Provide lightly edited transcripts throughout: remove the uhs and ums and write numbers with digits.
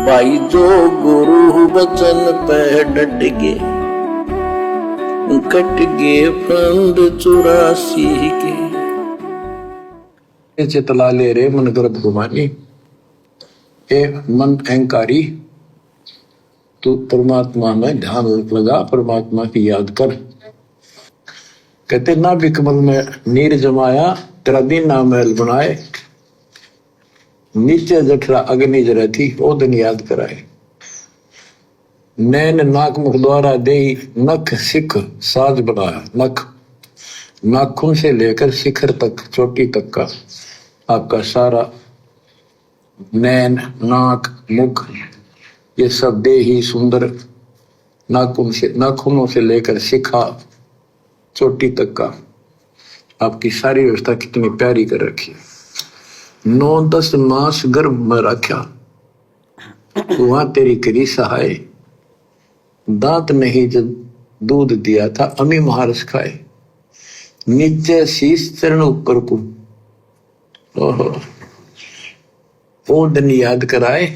भाई जो गुरु वचन पे डट गे, कट गे फंद 84 के। चितला ले रे मन गर्भ गुमानी, ए मन अहंकारी, तू परमात्मा में ध्यान लगा, परमात्मा की याद कर। कहते ना बिकमल में नीर जमाया, तेरा दीना महल बनाए, नीचे जठरा अग्नि जरा थी, ओ दिन याद कराए। नैन नाक मुख द्वारा दे, नख सिख साज बनाया। नख नाखून से लेकर शिखर तक, चोटी तक का आपका सारा नैन नाक मुख ये सब दे ही सुंदर, नाखूनों से लेकर शिखा चोटी तक का आपकी सारी व्यवस्था कितनी प्यारी कर रखी। 9-10 मास गर्भ में रखा, वहां तेरी करी सहाय। दांत नहीं जब दूध दिया था, अमी महारस खाए। नीचे शीश चरण ऊपर को, ओहो वो दिन याद कराए।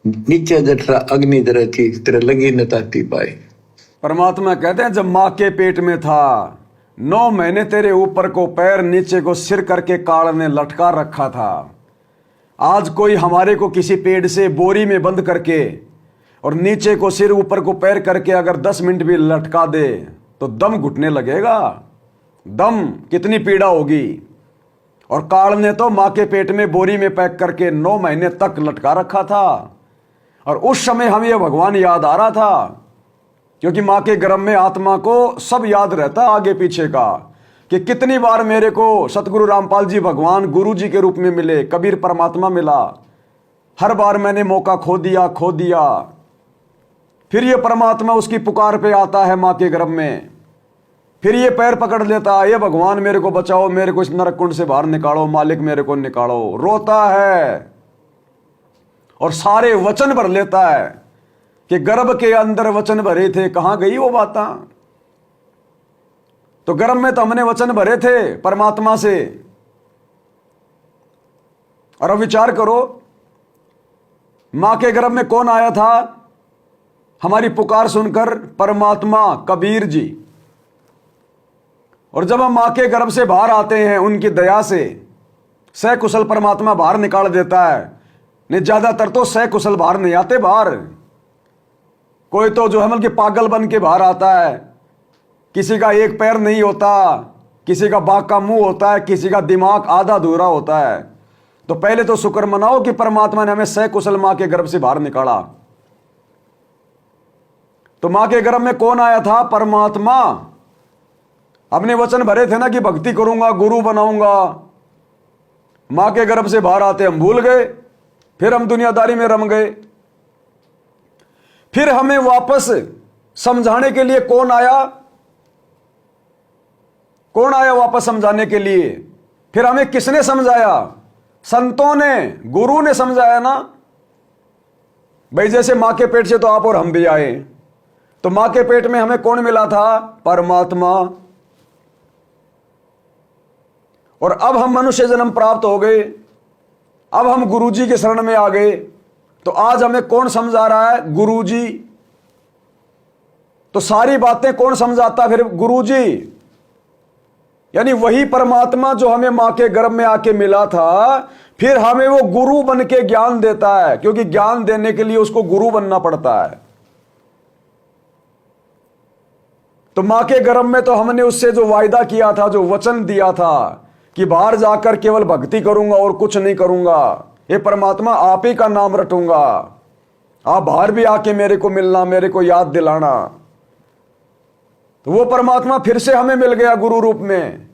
नीचे जठरा अग्नि जरा थी, तेरे लगी न ताती पाए। परमात्मा कहते हैं जब माँ के पेट में था, 9 महीने तेरे ऊपर को पैर नीचे को सिर करके काल ने लटका रखा था। आज कोई हमारे को किसी पेड़ से बोरी में बंद करके और नीचे को सिर ऊपर को पैर करके अगर 10 मिनट भी लटका दे तो दम घुटने लगेगा। दम कितनी पीड़ा होगी। और काल ने तो माँ के पेट में बोरी में पैक करके 9 महीने तक लटका रखा था। और उस समय हमें यह भगवान याद आ रहा था, क्योंकि माँ के गर्भ में आत्मा को सब याद रहता आगे पीछे का, कि कितनी बार मेरे को सतगुरु रामपाल जी भगवान गुरु जी के रूप में मिले, कबीर परमात्मा मिला। हर बार मैंने मौका खो दिया। फिर ये परमात्मा उसकी पुकार पे आता है माँ के गर्भ में, फिर ये पैर पकड़ लेता है, ये भगवान मेरे को बचाओ, मेरे को इस नरक कुंड से बाहर निकालो, मालिक मेरे को निकालो। रोता है और सारे वचन भर लेता है कि गर्भ के अंदर वचन भरे थे, कहां गई वो बातें। तो गर्भ में तो हमने वचन भरे थे परमात्मा से। और अब विचार करो, मां के गर्भ में कौन आया था हमारी पुकार सुनकर? परमात्मा कबीर जी। और जब हम मां के गर्भ से बाहर आते हैं, उनकी दया से सकुशल परमात्मा बाहर निकाल देता है। नहीं, ज्यादातर तो सकुशल बाहर नहीं आते बाहर। कोई तो जो है मतलब कि पागल बन के बाहर आता है। किसी का एक पैर नहीं होता, किसी का बाघ का मुंह होता है, किसी का दिमाग आधा अधूरा होता है। तो पहले तो शुक्र मनाओ कि परमात्मा ने हमें सकुशल मां के गर्भ से बाहर निकाला। तो मां के गर्भ में कौन आया था? परमात्मा। अपने वचन भरे थे ना कि भक्ति करूंगा, गुरु बनाऊंगा। मां के गर्भ से बाहर आते हम भूल गए, फिर हम दुनियादारी में रम गए। फिर हमें वापस समझाने के लिए कौन आया? कौन आया वापस समझाने के लिए? फिर हमें किसने समझाया? संतों ने, गुरु ने समझाया ना। भाई जैसे मां के पेट से तो आप और हम भी आए, तो मां के पेट में हमें कौन मिला था? परमात्मा। और अब हम मनुष्य जन्म प्राप्त हो गए, अब हम गुरु जी के शरण में आ गए। तो आज हमें कौन समझा रहा है? गुरु जी। तो सारी बातें कौन समझाता फिर? गुरु जी। यानी वही परमात्मा जो हमें मां के गर्भ में आके मिला था, फिर हमें वो गुरु बन के ज्ञान देता है, क्योंकि ज्ञान देने के लिए उसको गुरु बनना पड़ता है। तो मां के गर्भ में तो हमने उससे जो वायदा किया था, जो वचन दिया था कि बाहर जाकर केवल भक्ति करूंगा और कुछ नहीं करूंगा, ये परमात्मा आप ही का नाम रटूंगा, आप बाहर भी आके मेरे को मिलना, मेरे को याद दिलाना। तो वो परमात्मा फिर से हमें मिल गया गुरु रूप में,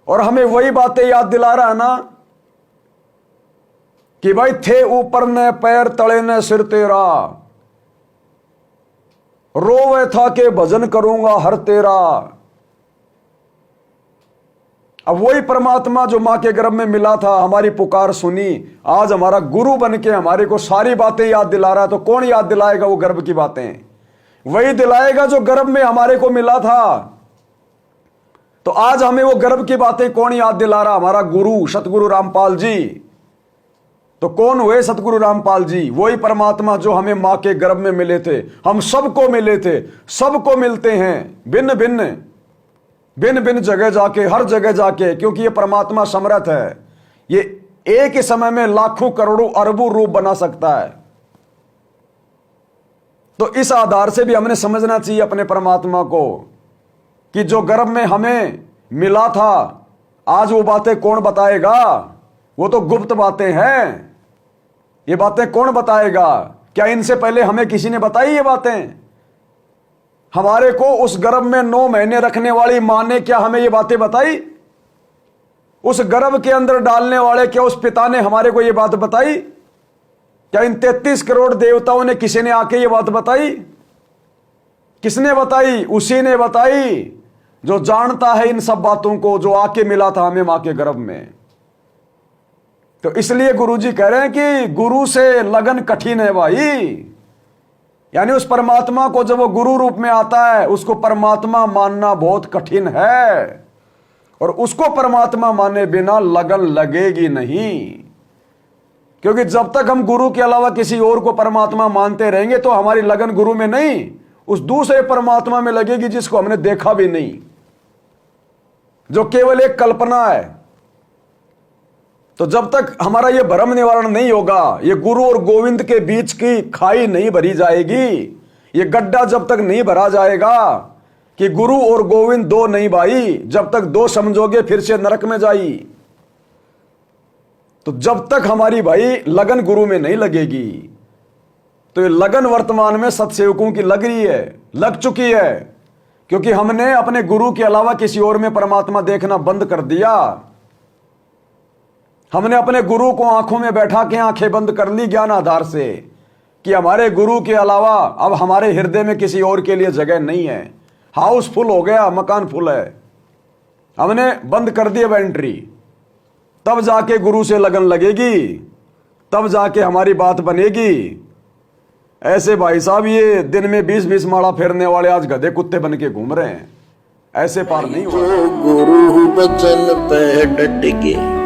और हमें वही बातें याद दिला रहा है ना कि भाई थे ऊपर ने पैर, तले ने सिर तेरा, रोवे था के भजन करूंगा हर तेरा। अब वही परमात्मा जो मां के गर्भ में मिला था, हमारी पुकार सुनी, आज हमारा गुरु बन के हमारे को सारी बातें याद दिला रहा है। तो कौन याद दिलाएगा वो गर्भ की बातें? वही दिलाएगा जो गर्भ में हमारे को मिला था। तो आज हमें वो गर्भ की बातें कौन याद दिला रहा? हमारा गुरु सतगुरु रामपाल जी। तो कौन हुए सतगुरु रामपाल जी? वही परमात्मा जो हमें मां के गर्भ में मिले थे, हम सबको मिले थे, सबको मिलते हैं भिन्न भिन्न भिन्न भिन्न जगह जाके, हर जगह जाके, क्योंकि ये परमात्मा समर्थ है। ये एक ही समय में लाखों करोड़ों अरबों रूप बना सकता है। तो इस आधार से भी हमने समझना चाहिए अपने परमात्मा को कि जो गर्भ में हमें मिला था, आज वो बातें कौन बताएगा? वो तो गुप्त बातें हैं। ये बातें कौन बताएगा? क्या इनसे पहले हमें किसी ने बताई ये बातें? हमारे को उस गर्भ में 9 महीने रखने वाली मां ने क्या हमें ये बातें बताई? उस गर्भ के अंदर डालने वाले क्या उस पिता ने हमारे को ये बात बताई? क्या इन 33 करोड़ देवताओं ने किसी ने आके ये बात बताई? किसने बताई? उसी ने बताई जो जानता है इन सब बातों को, जो आके मिला था हमें मां के गर्भ में। तो इसलिए गुरुजी कह रहे हैं कि गुरु से लगन कठिन है भाई। यानी उस परमात्मा को जब वो गुरु रूप में आता है, उसको परमात्मा मानना बहुत कठिन है, और उसको परमात्मा माने बिना लगन लगेगी नहीं। क्योंकि जब तक हम गुरु के अलावा किसी और को परमात्मा मानते रहेंगे तो हमारी लगन गुरु में नहीं, उस दूसरे परमात्मा में लगेगी जिसको हमने देखा भी नहीं, जो केवल एक कल्पना है। तो जब तक हमारा यह भ्रम निवारण नहीं होगा, ये गुरु और गोविंद के बीच की खाई नहीं भरी जाएगी, ये गड्ढा जब तक नहीं भरा जाएगा कि गुरु और गोविंद दो नहीं भाई, जब तक दो समझोगे फिर से नरक में जाई। तो जब तक हमारी भाई लगन गुरु में नहीं लगेगी, तो ये लगन वर्तमान में सत्सेवकों की लग रही है, लग चुकी है, क्योंकि हमने अपने गुरु के अलावा किसी और में परमात्मा देखना बंद कर दिया। हमने अपने गुरु को आंखों में बैठा के आंखें बंद कर ली ज्ञान आधार से कि हमारे गुरु के अलावा अब हमारे हृदय में किसी और के लिए जगह नहीं है। हाउस फुल हो गया, मकान फुल है, हमने बंद कर दिया एंट्री। तब जाके गुरु से लगन लगेगी, तब जाके हमारी बात बनेगी। ऐसे भाई साहब ये दिन में 20-20 माला फेरने वाले आज गधे कुत्ते बन के घूम रहे हैं, ऐसे पार नहीं हो। जो गुरु बचन पे डट के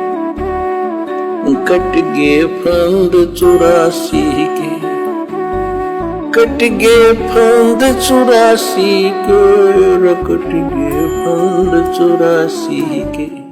कट गे फंद 84 के, कट गे फंद 84 के, कट गे फंद 84 के।